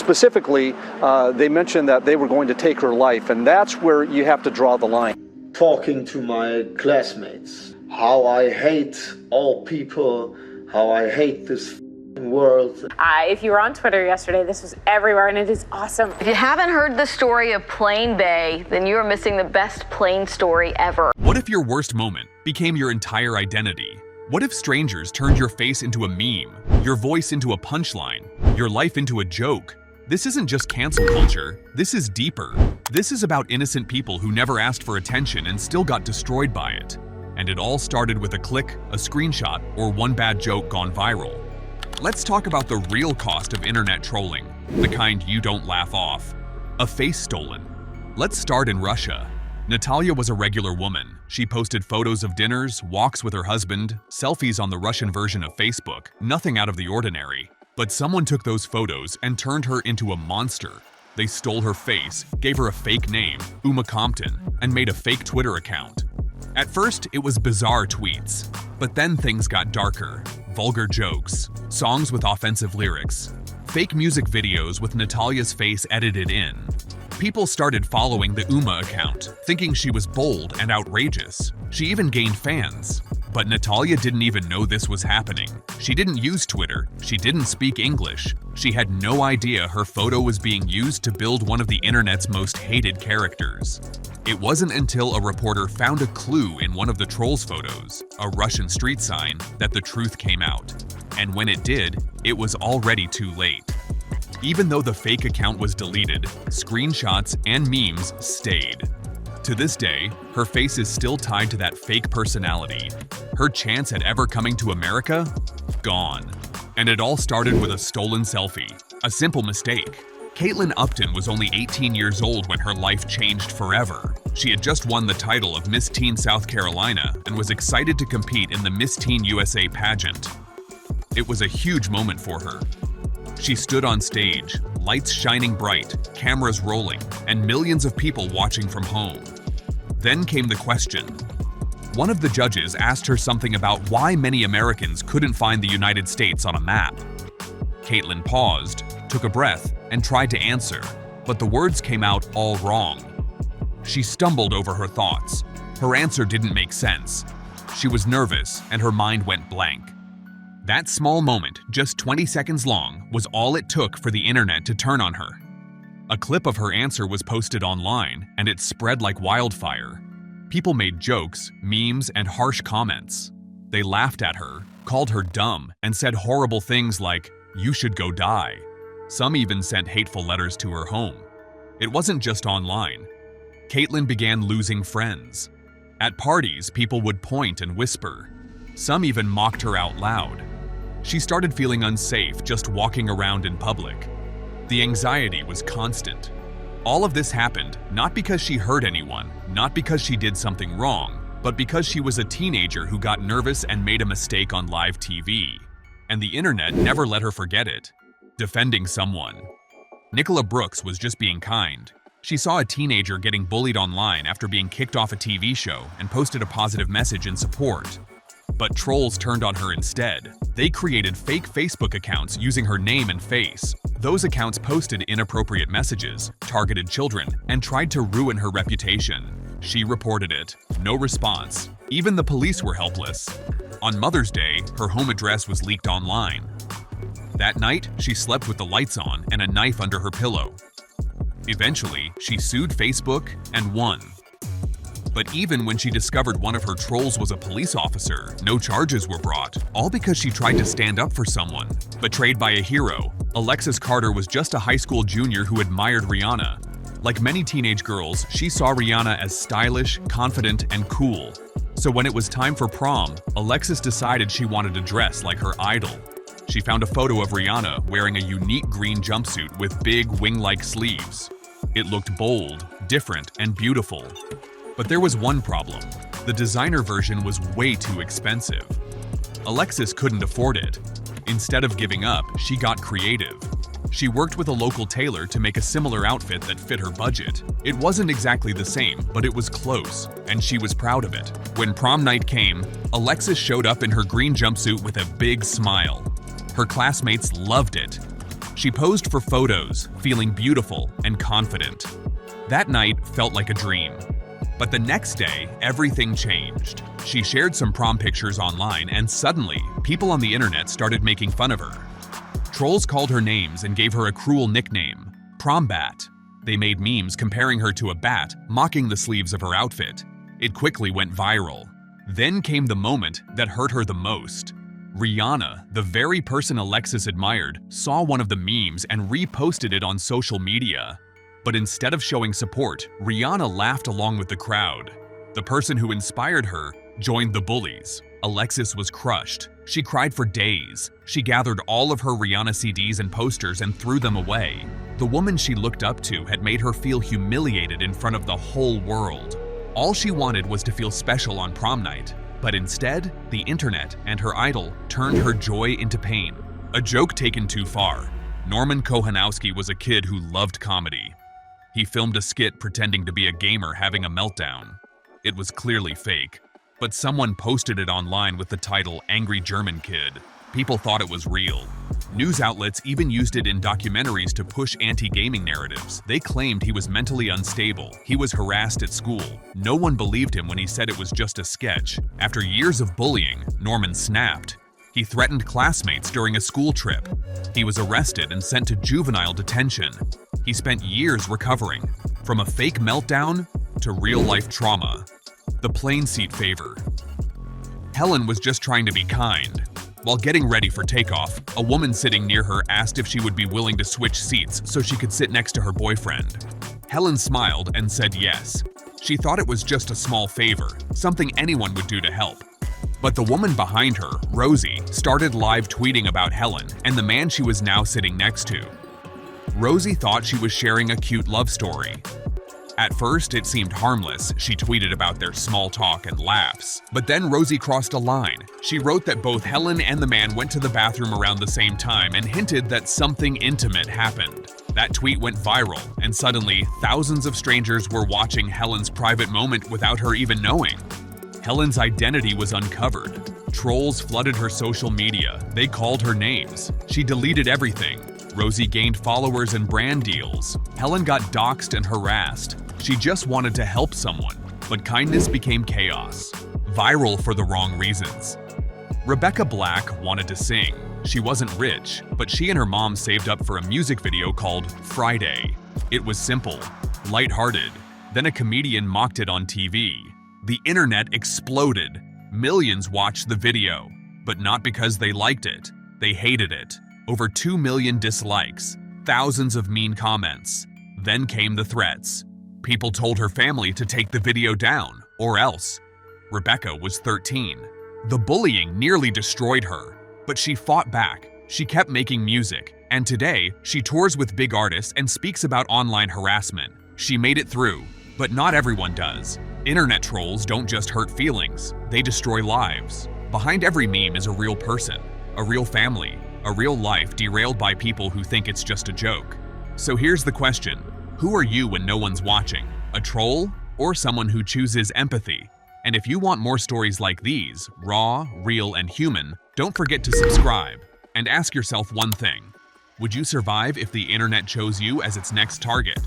Specifically, they mentioned that they were going to take her life, and that's where you have to draw the line. Talking to my classmates, how I hate all people, how I hate this world. If you were on Twitter yesterday, this was everywhere, and it is awesome. If you haven't heard the story of Plane Bay, then you are missing the best plane story ever. What if your worst moment became your entire identity? What if strangers turned your face into a meme, your voice into a punchline, your life into a joke? This isn't just cancel culture, this is deeper. This is about innocent people who never asked for attention and still got destroyed by it. And it all started with a click, a screenshot, or one bad joke gone viral. Let's talk about the real cost of internet trolling, the kind you don't laugh off. A face stolen. Let's start in Russia. Natalia was a regular woman. She posted photos of dinners, walks with her husband, selfies on the Russian version of Facebook, nothing out of the ordinary. But someone took those photos and turned her into a monster. They stole her face, gave her a fake name, Uma Compton, and made a fake Twitter account. At first, it was bizarre tweets, but then things got darker. Vulgar jokes, songs with offensive lyrics, fake music videos with Natalia's face edited in. People started following the Uma account, thinking she was bold and outrageous. She even gained fans. But Natalia didn't even know this was happening. She didn't use Twitter. She didn't speak English. She had no idea her photo was being used to build one of the internet's most hated characters. It wasn't until a reporter found a clue in one of the trolls' photos, a Russian street sign, that the truth came out. And when it did, it was already too late. Even though the fake account was deleted, screenshots and memes stayed. To this day, her face is still tied to that fake personality. Her chance at ever coming to America? Gone. And it all started with a stolen selfie. A simple mistake. Caitlin Upton was only 18 years old when her life changed forever. She had just won the title of Miss Teen South Carolina and was excited to compete in the Miss Teen USA pageant. It was a huge moment for her. She stood on stage, lights shining bright, cameras rolling, and millions of people watching from home. Then came the question. One of the judges asked her something about why many Americans couldn't find the United States on a map. Caitlin paused, took a breath, and tried to answer, but the words came out all wrong. She stumbled over her thoughts. Her answer didn't make sense. She was nervous, and her mind went blank. That small moment, just 20 seconds long, was all it took for the internet to turn on her. A clip of her answer was posted online, and it spread like wildfire. People made jokes, memes, and harsh comments. They laughed at her, called her dumb, and said horrible things like, "You should go die." Some even sent hateful letters to her home. It wasn't just online. Caitlin began losing friends. At parties, people would point and whisper. Some even mocked her out loud. She started feeling unsafe just walking around in public. The anxiety was constant. All of this happened not because she hurt anyone, not because she did something wrong, but because she was a teenager who got nervous and made a mistake on live TV. And the internet never let her forget it. Defending someone. Nicola Brooks was just being kind. She saw a teenager getting bullied online after being kicked off a TV show and posted a positive message in support. But trolls turned on her instead. They created fake Facebook accounts using her name and face. Those accounts posted inappropriate messages, targeted children, and tried to ruin her reputation. She reported it. No response. Even the police were helpless. On Mother's Day, her home address was leaked online. That night, she slept with the lights on and a knife under her pillow. Eventually, she sued Facebook and won. But even when she discovered one of her trolls was a police officer, no charges were brought, all because she tried to stand up for someone. Betrayed by a hero, Alexis Carter was just a high school junior who admired Rihanna. Like many teenage girls, she saw Rihanna as stylish, confident, and cool. So when it was time for prom, Alexis decided she wanted to dress like her idol. She found a photo of Rihanna wearing a unique green jumpsuit with big wing-like sleeves. It looked bold, different, and beautiful. But there was one problem. The designer version was way too expensive. Alexis couldn't afford it. Instead of giving up, she got creative. She worked with a local tailor to make a similar outfit that fit her budget. It wasn't exactly the same, but it was close, and she was proud of it. When prom night came, Alexis showed up in her green jumpsuit with a big smile. Her classmates loved it. She posed for photos, feeling beautiful and confident. That night felt like a dream. But the next day, everything changed. She shared some prom pictures online, and suddenly, people on the internet started making fun of her. Trolls called her names and gave her a cruel nickname, Prom Bat. They made memes comparing her to a bat, mocking the sleeves of her outfit. It quickly went viral. Then came the moment that hurt her the most. Rihanna, the very person Alexis admired, saw one of the memes and reposted it on social media. But instead of showing support, Rihanna laughed along with the crowd. The person who inspired her joined the bullies. Alexis was crushed. She cried for days. She gathered all of her Rihanna CDs and posters and threw them away. The woman she looked up to had made her feel humiliated in front of the whole world. All she wanted was to feel special on prom night. But instead, the internet and her idol turned her joy into pain. A joke taken too far. Norman Kohanowski was a kid who loved comedy. He filmed a skit pretending to be a gamer having a meltdown. It was clearly fake, but someone posted it online with the title Angry German Kid. People thought it was real. News outlets even used it in documentaries to push anti-gaming narratives. They claimed he was mentally unstable. He was harassed at school. No one believed him when he said it was just a sketch. After years of bullying, Norman snapped. He threatened classmates during a school trip. He was arrested and sent to juvenile detention. He spent years recovering, from a fake meltdown to real-life trauma. The plane seat favor. Helen was just trying to be kind. While getting ready for takeoff, a woman sitting near her asked if she would be willing to switch seats so she could sit next to her boyfriend. Helen smiled and said yes. She thought it was just a small favor, something anyone would do to help. But the woman behind her, Rosie, started live tweeting about Helen and the man she was now sitting next to. Rosie thought she was sharing a cute love story. At first, it seemed harmless. She tweeted about their small talk and laughs. But then Rosie crossed a line. She wrote that both Helen and the man went to the bathroom around the same time and hinted that something intimate happened. That tweet went viral, and suddenly, thousands of strangers were watching Helen's private moment without her even knowing. Helen's identity was uncovered. Trolls flooded her social media. They called her names. She deleted everything. Rosie gained followers and brand deals. Helen got doxxed and harassed. She just wanted to help someone, but kindness became chaos. Viral for the wrong reasons. Rebecca Black wanted to sing. She wasn't rich, but she and her mom saved up for a music video called Friday. It was simple, lighthearted. Then a comedian mocked it on TV. The internet exploded. Millions watched the video, but not because they liked it. They hated it. Over 2 million dislikes, thousands of mean comments. Then came the threats. People told her family to take the video down, or else. Rebecca was 13. The bullying nearly destroyed her, but she fought back. She kept making music, and today, she tours with big artists and speaks about online harassment. She made it through, but not everyone does. Internet trolls don't just hurt feelings, they destroy lives. Behind every meme is a real person, a real family, a real life derailed by people who think it's just a joke. So here's the question. Who are you when no one's watching? A troll or someone who chooses empathy? And if you want more stories like these, raw, real, and human, don't forget to subscribe and ask yourself one thing. Would you survive if the internet chose you as its next target?